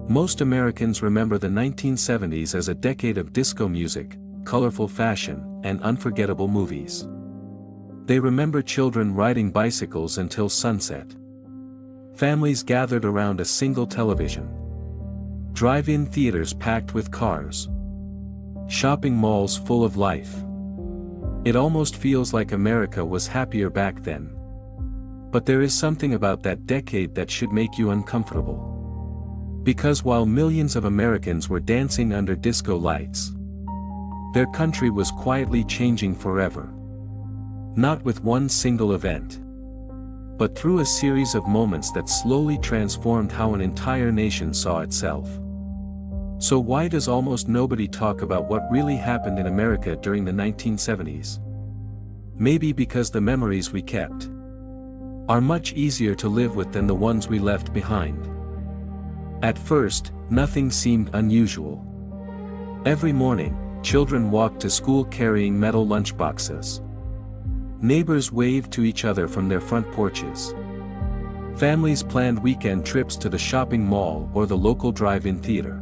Most Americans remember the 1970s as a decade of disco music, colorful fashion, and unforgettable movies. They remember children riding bicycles until sunset. Families gathered around a single television. Drive-in theaters packed with cars. Shopping malls full of life. It almost feels like America was happier back then. But there is something about that decade that should make you uncomfortable. Because while millions of Americans were dancing under disco lights, their country was quietly changing forever. Not with one single event, but through a series of moments that slowly transformed how an entire nation saw itself. So why does almost nobody talk about what really happened in America during the 1970s? Maybe because the memories we kept are much easier to live with than the ones we left behind. At first, nothing seemed unusual. Every morning, children walked to school carrying metal lunchboxes. Neighbors waved to each other from their front porches. Families planned weekend trips to the shopping mall or the local drive-in theater.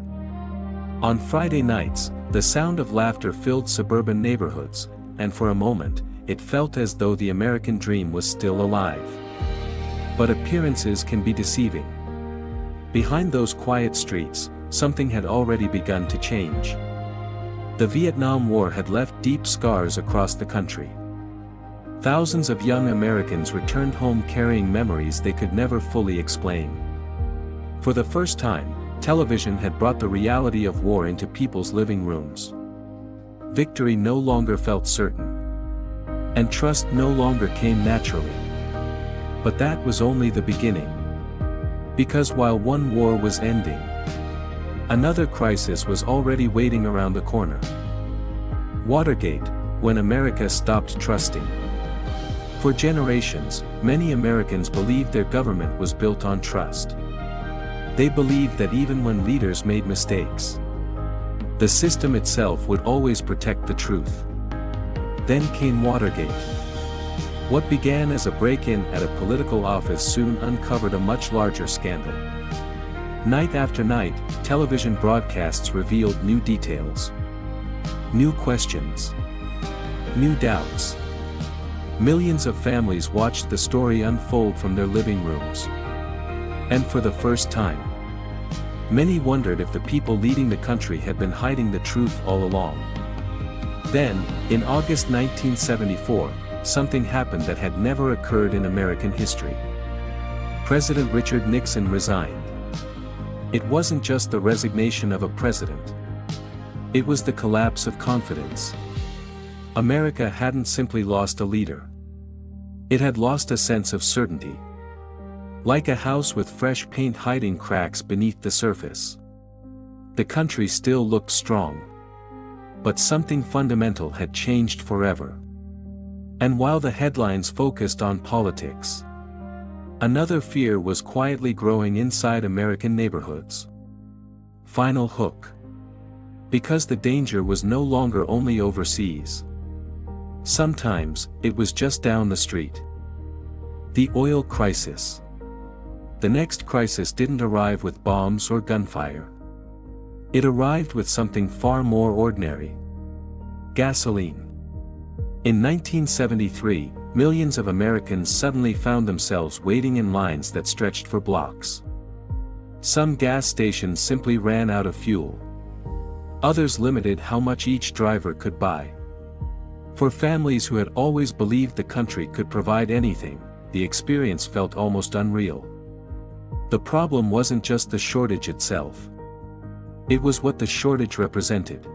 On Friday nights, the sound of laughter filled suburban neighborhoods, and for a moment, it felt as though the American dream was still alive. But appearances can be deceiving. Behind those quiet streets, something had already begun to change. The Vietnam War had left deep scars across the country. Thousands of young Americans returned home carrying memories they could never fully explain. For the first time, television had brought the reality of war into people's living rooms. Victory no longer felt certain. And trust no longer came naturally. But that was only the beginning. Because while one war was ending, another crisis was already waiting around the corner. Watergate, when America stopped trusting. For generations, many Americans believed their government was built on trust. They believed that even when leaders made mistakes, the system itself would always protect the truth. Then came Watergate. What began as a break-in at a political office soon uncovered a much larger scandal. Night after night, television broadcasts revealed new details. New questions. New doubts. Millions of families watched the story unfold from their living rooms. And for the first time, many wondered if the people leading the country had been hiding the truth all along. Then, in August 1974, something happened that had never occurred in American history. President Richard Nixon resigned. It wasn't just the resignation of a president. It was the collapse of confidence. America hadn't simply lost a leader. It had lost a sense of certainty. Like a house with fresh paint hiding cracks beneath the surface. The country still looked strong. But something fundamental had changed forever. And while the headlines focused on politics, another fear was quietly growing inside American neighborhoods. Final hook. Because the danger was no longer only overseas. Sometimes, it was just down the street. The oil crisis. The next crisis didn't arrive with bombs or gunfire. It arrived with something far more ordinary. Gasoline. In 1973, millions of Americans suddenly found themselves waiting in lines that stretched for blocks. Some gas stations simply ran out of fuel. Others limited how much each driver could buy. For families who had always believed the country could provide anything, the experience felt almost unreal. The problem wasn't just the shortage itself. It was what the shortage represented.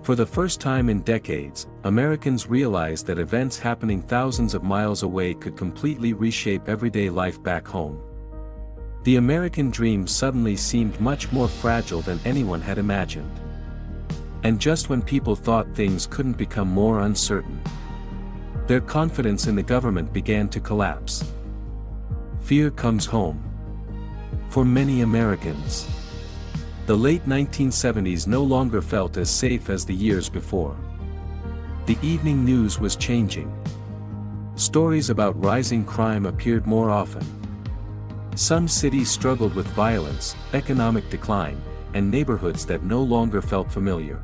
For the first time in decades, Americans realized that events happening thousands of miles away could completely reshape everyday life back home. The American dream suddenly seemed much more fragile than anyone had imagined. And just when people thought things couldn't become more uncertain, their confidence in the government began to collapse. Fear comes home. For many Americans, the late 1970s no longer felt as safe as the years before. The evening news was changing. Stories about rising crime appeared more often. Some cities struggled with violence, economic decline, and neighborhoods that no longer felt familiar.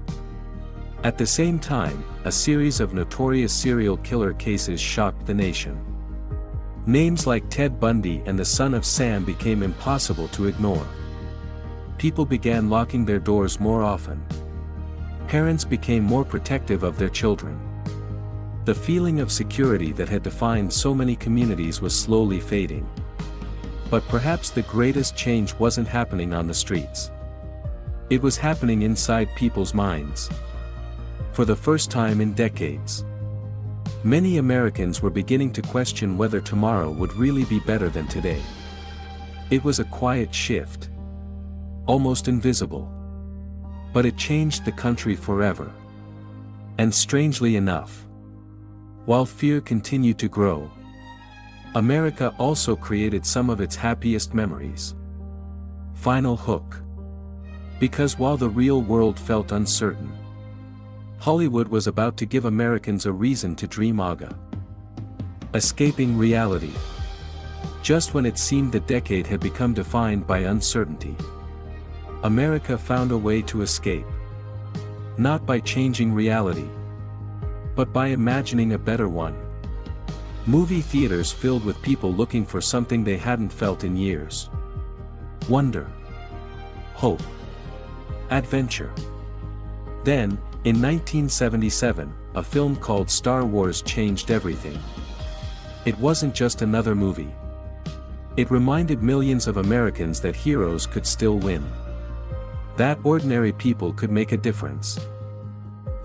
At the same time, a series of notorious serial killer cases shocked the nation. Names like Ted Bundy and the Son of Sam became impossible to ignore. People began locking their doors more often. Parents became more protective of their children. The feeling of security that had defined so many communities was slowly fading. But perhaps the greatest change wasn't happening on the streets. It was happening inside people's minds. For the first time in decades, many Americans were beginning to question whether tomorrow would really be better than today. It was a quiet shift, almost invisible. But it changed the country forever. And strangely enough, while fear continued to grow, America also created some of its happiest memories. Final hook. Because while the real world felt uncertain, Hollywood was about to give Americans a reason to dream again. Escaping reality. Just when it seemed the decade had become defined by uncertainty, America found a way to escape. Not by changing reality, but by imagining a better one. Movie theaters filled with people looking for something they hadn't felt in years. Wonder. Hope. Adventure. Then, in 1977, a film called Star Wars changed everything. It wasn't just another movie. It reminded millions of Americans that heroes could still win. That ordinary people could make a difference.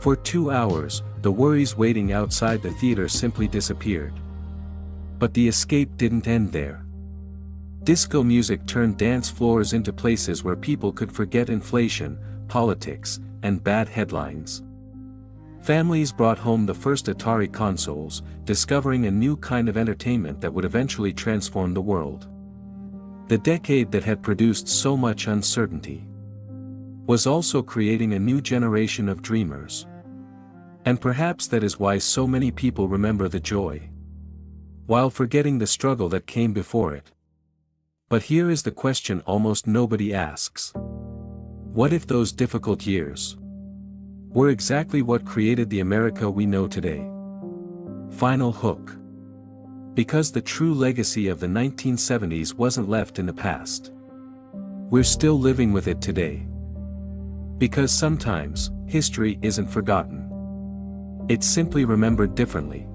For 2 hours, the worries waiting outside the theater simply disappeared. But the escape didn't end there. Disco music turned dance floors into places where people could forget inflation, politics, and bad headlines. Families brought home the first Atari consoles, discovering a new kind of entertainment that would eventually transform the world. The decade that had produced so much uncertainty was also creating a new generation of dreamers. And perhaps that is why so many people remember the joy, while forgetting the struggle that came before it. But here is the question almost nobody asks. What if those difficult years were exactly what created the America we know today? Final hook. Because the true legacy of the 1970s wasn't left in the past. We're still living with it today. Because sometimes, history isn't forgotten. It's simply remembered differently.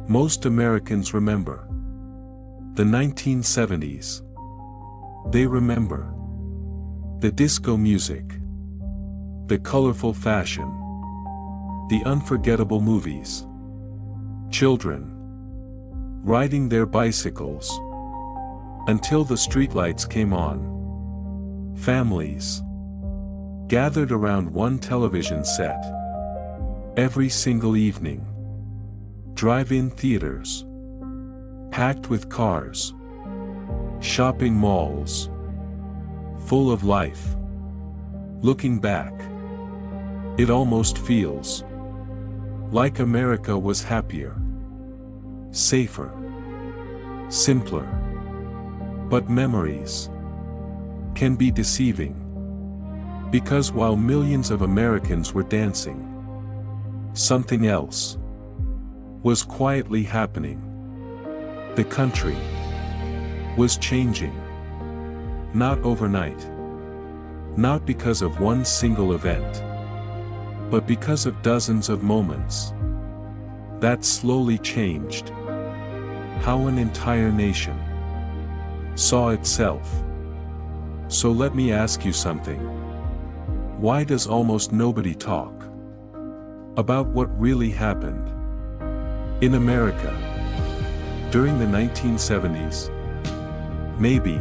Most Americans remember the 1970s. They remember the disco music, the colorful fashion, the unforgettable movies, children riding their bicycles until the streetlights came on, families gathered around one television set every single evening, drive-in theaters packed with cars, shopping malls full of life. Looking back, it almost feels like America was happier, safer, simpler. But memories can be deceiving. Because while millions of Americans were dancing, something else was quietly happening. The country was changing. Not overnight. Not because of one single event, but because of dozens of moments that slowly changed how an entire nation saw itself. So let me ask you something. Why does almost nobody talk about what really happened in America during the 1970s? Maybe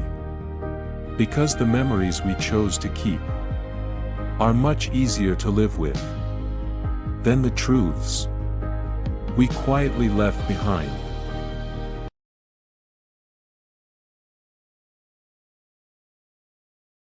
because the memories we chose to keep are much easier to live with than the truths we quietly left behind.